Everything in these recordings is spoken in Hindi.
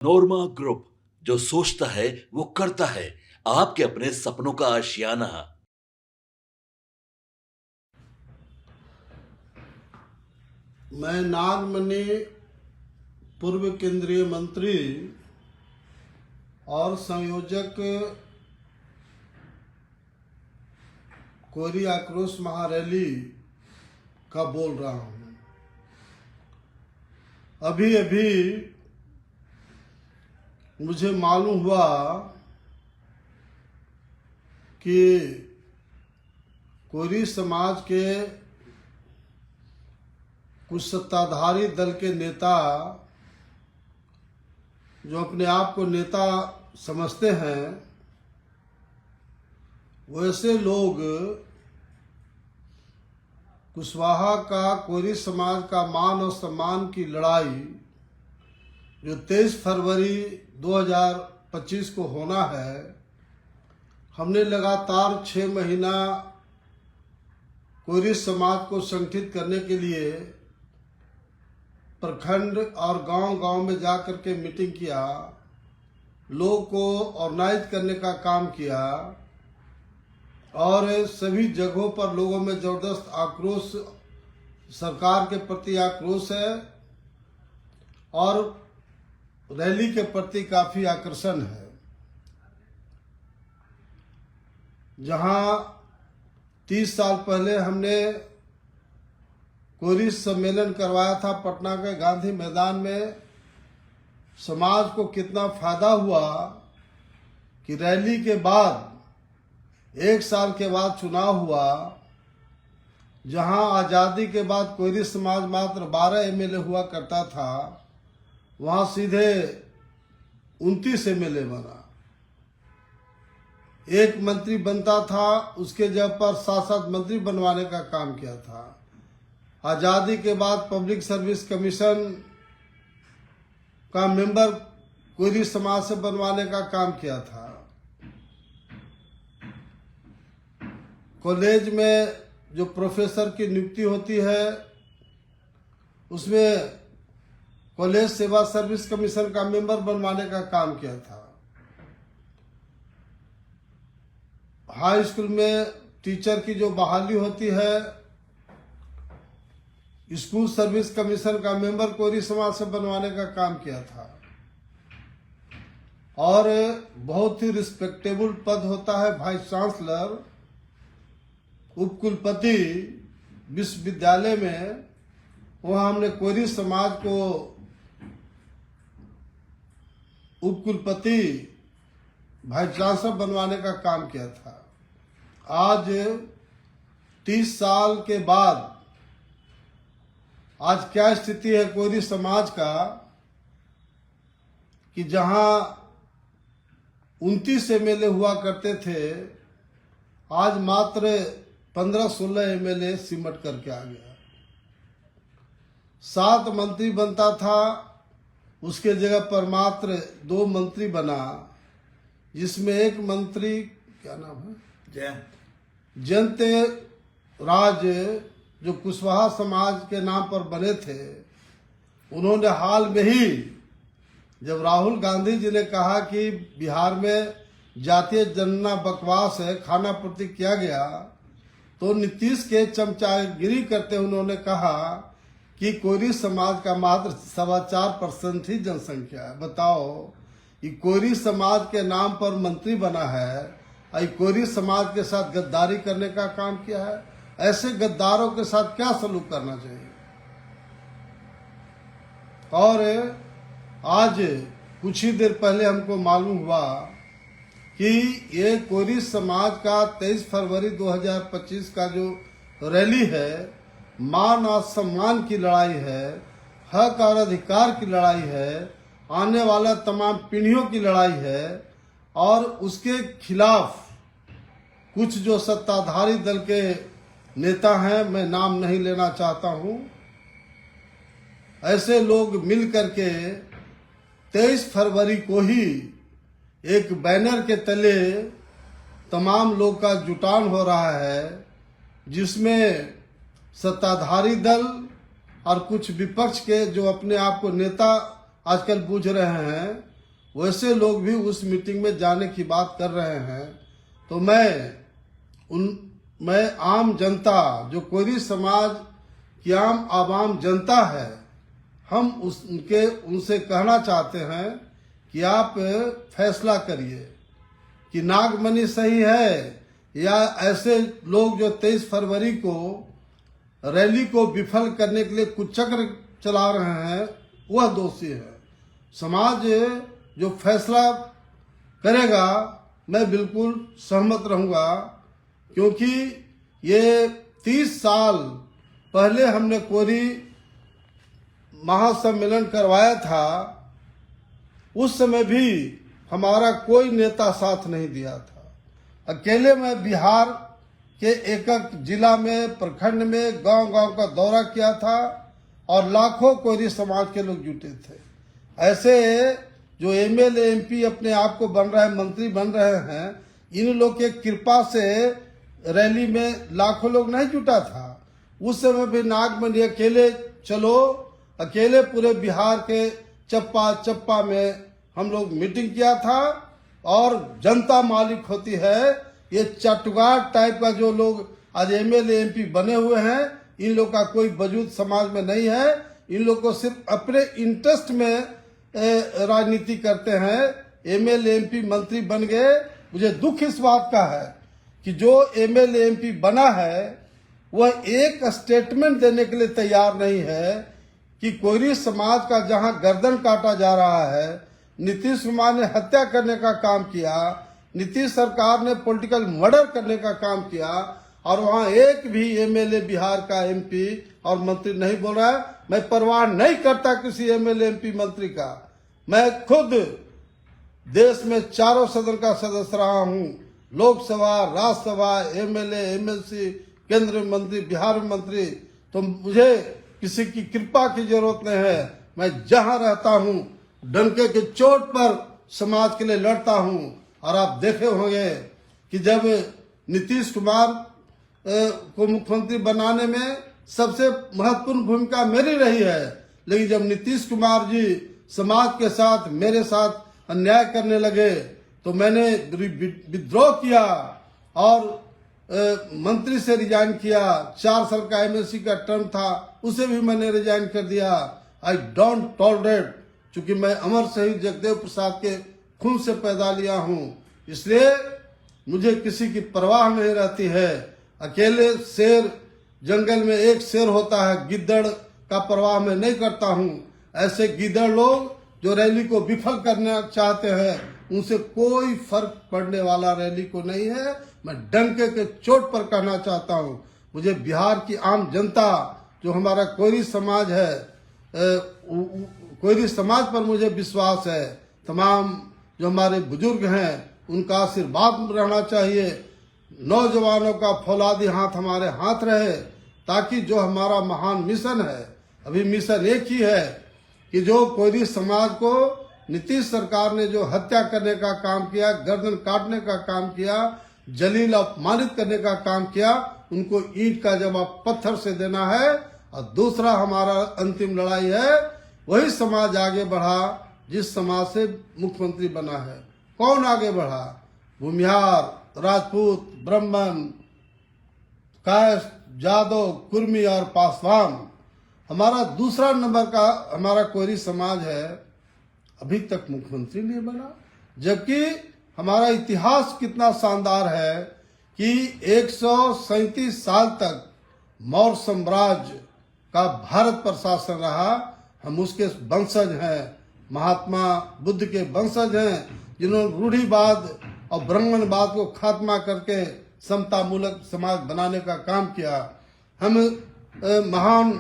नोरमा ग्रुप, जो सोचता है वो करता है। आपके अपने सपनों का आशियाना। मैं नागमणि, पूर्व केंद्रीय मंत्री और संयोजक कोरी आक्रोश महारैली का बोल रहा हूँ। अभी अभी मुझे मालूम हुआ कि कोरी समाज के कुछ सत्ताधारी दल के नेता, जो अपने आप को नेता समझते हैं, वैसे लोग कुशवाहा का कोरी समाज का मान और सम्मान की लड़ाई जो 23 फरवरी 2025 को होना है, हमने लगातार 6 महीना कोरी समाज को संगठित करने के लिए प्रखंड और गांव-गांव में जाकर के मीटिंग किया, लोगों को ऑर्गेनाइज करने का काम किया और सभी जगहों पर लोगों में जबरदस्त आक्रोश, सरकार के प्रति आक्रोश है और रैली के प्रति काफी आकर्षण है। जहां 30 साल पहले हमने कोरी सम्मेलन करवाया था पटना के गांधी मैदान में, समाज को कितना फायदा हुआ कि रैली के बाद 1 साल के बाद चुनाव हुआ। जहां आजादी के बाद कोरी समाज मात्र 12 एमएलए हुआ करता था, वहां सीधे 29 एमएलए बना। एक मंत्री बनता था, उसके जगह पर 7-7 मंत्री बनवाने का काम किया था। आजादी के बाद पब्लिक सर्विस कमीशन का मेंबर कोरी समाज से बनवाने का काम किया था। कॉलेज में जो प्रोफेसर की नियुक्ति होती है, उसमें कॉलेज सेवा सर्विस कमीशन का मेंबर बनवाने का काम किया था। हाई स्कूल में टीचर की जो बहाली होती है, स्कूल सर्विस कमीशन का मेंबर कोरी समाज से बनवाने का काम किया था। और बहुत ही रिस्पेक्टेबल पद होता है वाइस चांसलर, उपकुलपति विश्वविद्यालय में, वहां हमने कोरी समाज को उपकुलपति वाइस चांसलर बनवाने का काम किया था। आज 30 साल के बाद आज क्या स्थिति है कोरी समाज का कि जहां 29 एमएलए हुआ करते थे, आज मात्र 15-16 एमएलए सिमट करके आ गया। 7 मंत्री बनता था, उसके जगह पर मात्र 2 मंत्री बना, जिसमें एक मंत्री, क्या नाम है, जयंत राज, जो कुशवाहा समाज के नाम पर बने थे। उन्होंने हाल में ही, जब राहुल गांधी जी ने कहा कि बिहार में जातीय जनगणना बकवास है, खाना पूर्ति किया गया, तो नीतीश के चमचागिरी करते उन्होंने कहा कि कोरी समाज का मात्र 4.25% ही जनसंख्या है। बताओ, ये कोरी समाज के नाम पर मंत्री बना है और कोरी समाज के साथ गद्दारी करने का काम किया है। ऐसे गद्दारों के साथ क्या सलूक करना चाहिए। और आज कुछ ही देर पहले हमको मालूम हुआ कि ये कोरी समाज का 23 फरवरी 2025 का जो रैली है, मान और सम्मान की लड़ाई है, हक और अधिकार की लड़ाई है, आने वाला तमाम पीढ़ियों की लड़ाई है। और उसके खिलाफ कुछ जो सत्ताधारी दल के नेता हैं, मैं नाम नहीं लेना चाहता हूं, ऐसे लोग मिल करके 23 फरवरी को ही एक बैनर के तले तमाम लोग का जुटान हो रहा है, जिसमें सत्ताधारी दल और कुछ विपक्ष के जो अपने आप को नेता आजकल बूझ रहे हैं, वैसे लोग भी उस मीटिंग में जाने की बात कर रहे हैं। तो मैं आम जनता, जो कोयरी समाज की आम आवाम जनता है, हम उनसे कहना चाहते हैं कि आप फैसला करिए कि नागमणि सही है या ऐसे लोग जो 23 फरवरी को रैली को विफल करने के लिए कुचक्र चला रहे हैं वह दोषी है। समाज जो फैसला करेगा मैं बिल्कुल सहमत रहूंगा, क्योंकि ये 30 साल पहले हमने कोयरी महासम्मेलन करवाया था, उस समय भी हमारा कोई नेता साथ नहीं दिया था। अकेले मैं बिहार के एक जिला में, प्रखंड में, गांव-गांव का दौरा किया था और लाखों कोयरी समाज के लोग जुटे थे। ऐसे जो एमएलए एमपी अपने आप को बन रहे हैं, मंत्री बन रहे हैं, इन लोग के कृपा से रैली में लाखों लोग नहीं जुटा था। उस समय भी नागमणि अकेले चलो, अकेले पूरे बिहार के चप्पा चप्पा में हम लोग मीटिंग किया था। और जनता मालिक होती है। ये चटगार टाइप का जो लोग आज एमएलए एमपी बने हुए हैं, इन लोग का कोई वजूद समाज में नहीं है। इन लोग को सिर्फ अपने इंटरेस्ट में राजनीति करते हैं। एमएलए एमपी मंत्री बन गए। मुझे दुख इस बात का है कि जो एमएलए एमपी बना है वह एक स्टेटमेंट देने के लिए तैयार नहीं है कि कोयरी समाज का जहां गर्दन काटा जा रहा है, नीतीश कुमार ने हत्या करने का काम किया, नीतीश सरकार ने पॉलिटिकल मर्डर करने का काम किया, और वहां एक भी एमएलए बिहार का एमपी और मंत्री नहीं बोल रहा है। मैं परवाह नहीं करता किसी एमएलए एमपी मंत्री का। मैं खुद देश में चारों सदन का सदस्य रहा हूं, लोकसभा, राज्यसभा, एमएलए, एमएलसी, केंद्रीय मंत्री, बिहार मंत्री। तो मुझे किसी की कृपा की जरूरत नहीं है। मैं जहां रहता हूं डंके के चोट पर समाज के लिए लड़ता हूं। और आप देखे होंगे कि जब नीतीश कुमार को मुख्यमंत्री बनाने में सबसे महत्वपूर्ण भूमिका मेरी रही है, लेकिन जब नीतीश कुमार जी समाज के साथ, मेरे साथ अन्याय करने लगे तो मैंने विद्रोह किया और मंत्री से रिजाइन किया। 4 साल का एमएलसी का टर्म था, उसे भी मैंने रिजाइन कर दिया। आई डोंट टॉलरेट, चूंकि मैं अमर शहीद जगदेव प्रसाद के खून से पैदा लिया हूं, इसलिए मुझे किसी की परवाह नहीं रहती है। अकेले शेर, जंगल में एक शेर होता है, गिद्दड़ का परवाह मैं नहीं करता हूं। ऐसे गिद्दड़ लोग जो रैली को विफल करना चाहते हैं, उनसे कोई फर्क पड़ने वाला रैली को नहीं है। मैं डंके के चोट पर कहना चाहता हूं, मुझे बिहार की आम जनता, जो हमारा कोयरी समाज है, कोयरी समाज पर मुझे विश्वास है। तमाम जो हमारे बुजुर्ग हैं उनका आशीर्वाद रहना चाहिए। नौजवानों का फौलादी हाथ हमारे हाथ रहे, ताकि जो हमारा महान मिशन है, अभी मिशन एक ही है कि जो कोयरी समाज को नीतीश सरकार ने जो हत्या करने का काम किया, गर्दन काटने का काम किया, जलील अपमानित करने का काम किया, उनको ईंट का जवाब पत्थर से देना है। और दूसरा हमारा अंतिम लड़ाई है, वही समाज आगे बढ़ा जिस समाज से मुख्यमंत्री बना है। कौन आगे बढ़ा? भूमिहार, राजपूत, ब्राह्मण, कायस्थ, जादव, कुर्मी और पासवान। हमारा दूसरा नंबर का हमारा कोयरी समाज है, अभी तक मुख्यमंत्री नहीं बना। जबकि हमारा इतिहास कितना शानदार है कि 137 साल तक मौर्य साम्राज्य का भारत पर शासन रहा। हम उसके वंशज हैं, महात्मा बुद्ध के वंशज हैं, जिन्होंने रूढ़िवाद और ब्राह्मणवाद को खात्मा करके समता मूलक समाज बनाने का काम किया। हम महान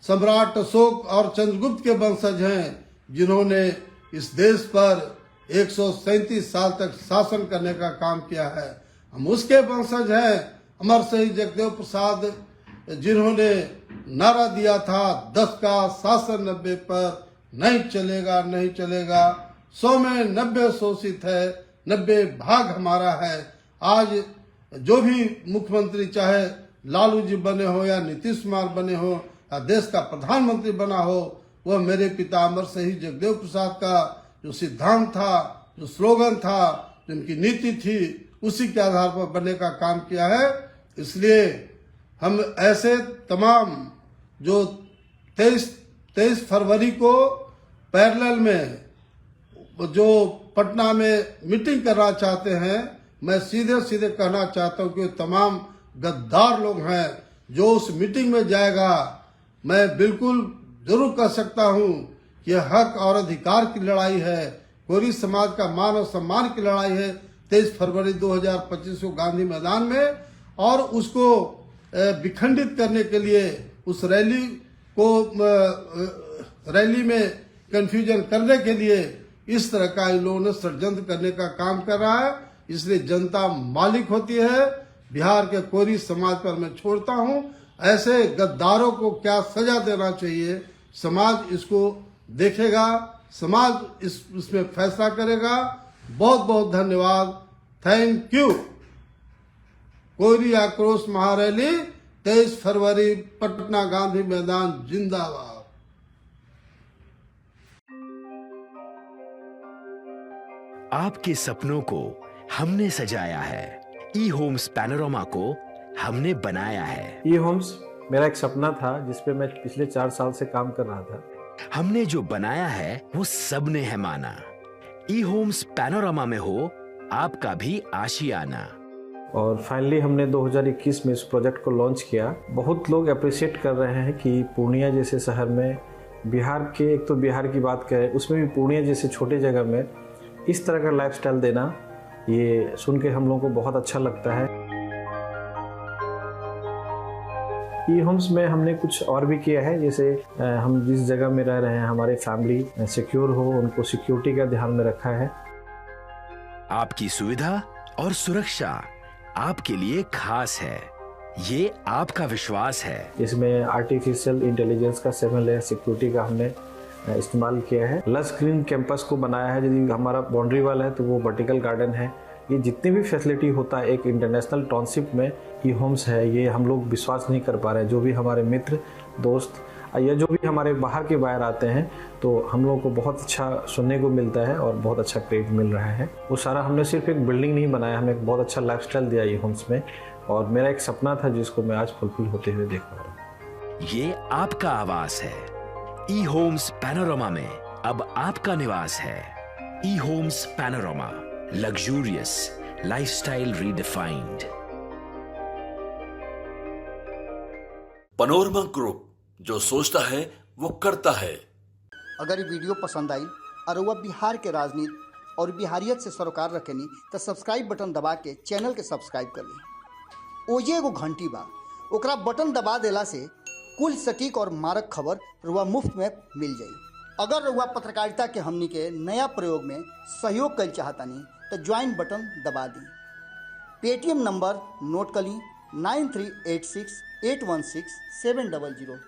सम्राट अशोक और चंद्रगुप्त के वंशज हैं, जिन्होंने इस देश पर 137 साल तक शासन करने का काम किया है। हम उसके वंशज हैं, अमर शहीद जगदेव प्रसाद, जिन्होंने नारा दिया था 10 का शासन 90 पर नहीं चलेगा, नहीं चलेगा। 100 में 90 शोषित है, 90 भाग हमारा है। आज जो भी मुख्यमंत्री, चाहे लालू जी बने हो या नीतीश कुमार बने हो या देश का प्रधानमंत्री बना हो, वह मेरे पिता अमर शहीद जगदेव प्रसाद का जो सिद्धांत था, जो स्लोगन था, जो उनकी नीति थी, उसी के आधार पर बनने का काम किया है। इसलिए हम ऐसे तमाम जो 23 फरवरी को पैरेलल में जो पटना में मीटिंग करना चाहते हैं, मैं सीधे सीधे कहना चाहता हूं कि तमाम गद्दार लोग हैं जो उस मीटिंग में जाएगा, मैं बिल्कुल जरूर कह सकता हूं कि यह हक और अधिकार की लड़ाई है, कोरी समाज का मान और सम्मान की लड़ाई है 23 फरवरी 2025 को गांधी मैदान में। और उसको विखंडित करने के लिए उस रैली में कंफ्यूजन करने के लिए इस तरह का इन लोगों ने षड्यंत्र करने का काम कर रहा है। इसलिए जनता मालिक होती है। बिहार के कोरी समाज पर मैं छोड़ता हूं, ऐसे गद्दारों को क्या सजा देना चाहिए, समाज इसको देखेगा, समाज इसमें फैसला करेगा। बहुत बहुत धन्यवाद, थैंक यू। कोरी आक्रोश महारैली 23 फरवरी पटना गांधी मैदान जिंदाबाद। आपके सपनों को हमने सजाया है, ई होम्स पैनोरमा को हमने बनाया है। ई होम्स मेरा एक सपना था जिस पे मैं पिछले 4 साल से काम कर रहा था। हमने जो बनाया है वो सबने है माना। ई होम्स पैनोरमा में हो आपका भी आशियाना। और फाइनली हमने 2021 में इस प्रोजेक्ट को लॉन्च किया। बहुत लोग अप्रिशिएट कर रहे हैं कि पूर्णिया जैसे शहर में, बिहार के, एक तो बिहार की बात करें उसमें भी पूर्णिया जैसे छोटे जगह में इस तरह का लाइफस्टाइल देना, ये सुन के हम लोगों को बहुत अच्छा लगता है। ई होम्स में हमने कुछ और भी किया है, जैसे हम जिस जगह में रह रहे हैं हमारे फैमिली सिक्योर हो, उनको सिक्योरिटी का ध्यान में रखा है। आपकी सुविधा और सुरक्षा आपके लिए खास है, ये आपका विश्वास है। इसमें आर्टिफिशियल इंटेलिजेंस का 7 लेयर सिक्योरिटी का हमने इस्तेमाल किया है। लस ग्रीन कैंपस को बनाया है। यदि हमारा बाउंड्री वाल है तो वो वर्टिकल गार्डन है। ये जितनी भी फैसिलिटी होता है एक इंटरनेशनल टाउनशिप में ई होम्स है, ये हम लोग विश्वास नहीं कर पा रहे हैं। जो भी हमारे मित्र दोस्त या जो भी हमारे बाहर के बाहर आते हैं तो हम लोगों को बहुत अच्छा सुनने को मिलता है और बहुत अच्छा क्रेडिट मिल रहा है। वो सारा हमने सिर्फ एक बिल्डिंग नहीं बनाया, हमें एक बहुत अच्छा लाइफस्टाइल दिया ई होम्स में। और मेरा एक सपना था जिसको मैं आज फुलफिल होते हुए देख पा रहा हूँ। ये आपका आवास है। ई होम्स पैनोरमा में अब आपका निवास है। E homes panorama, luxurious lifestyle redefined. Panorama group, जो सोचता है वो करता है। अगर ये वीडियो पसंद आई और वह बिहार के राजनीति और बिहारियत से सरोकार रखेनी तो सब्सक्राइब बटन दबा के चैनल के सब्सक्राइब कर ली। ओजे एगो घंटी बा, ओकरा बटन दबा देला से कुल सटीक और मारक खबर रुआ मुफ्त में मिल जाई। अगर रुआ पत्रकारिता के हमनी के नया प्रयोग में सहयोग कर चाहतानी तो ज्वाइन बटन दबा दी। पेटीएम नंबर नोट कर ली 9386 816 700।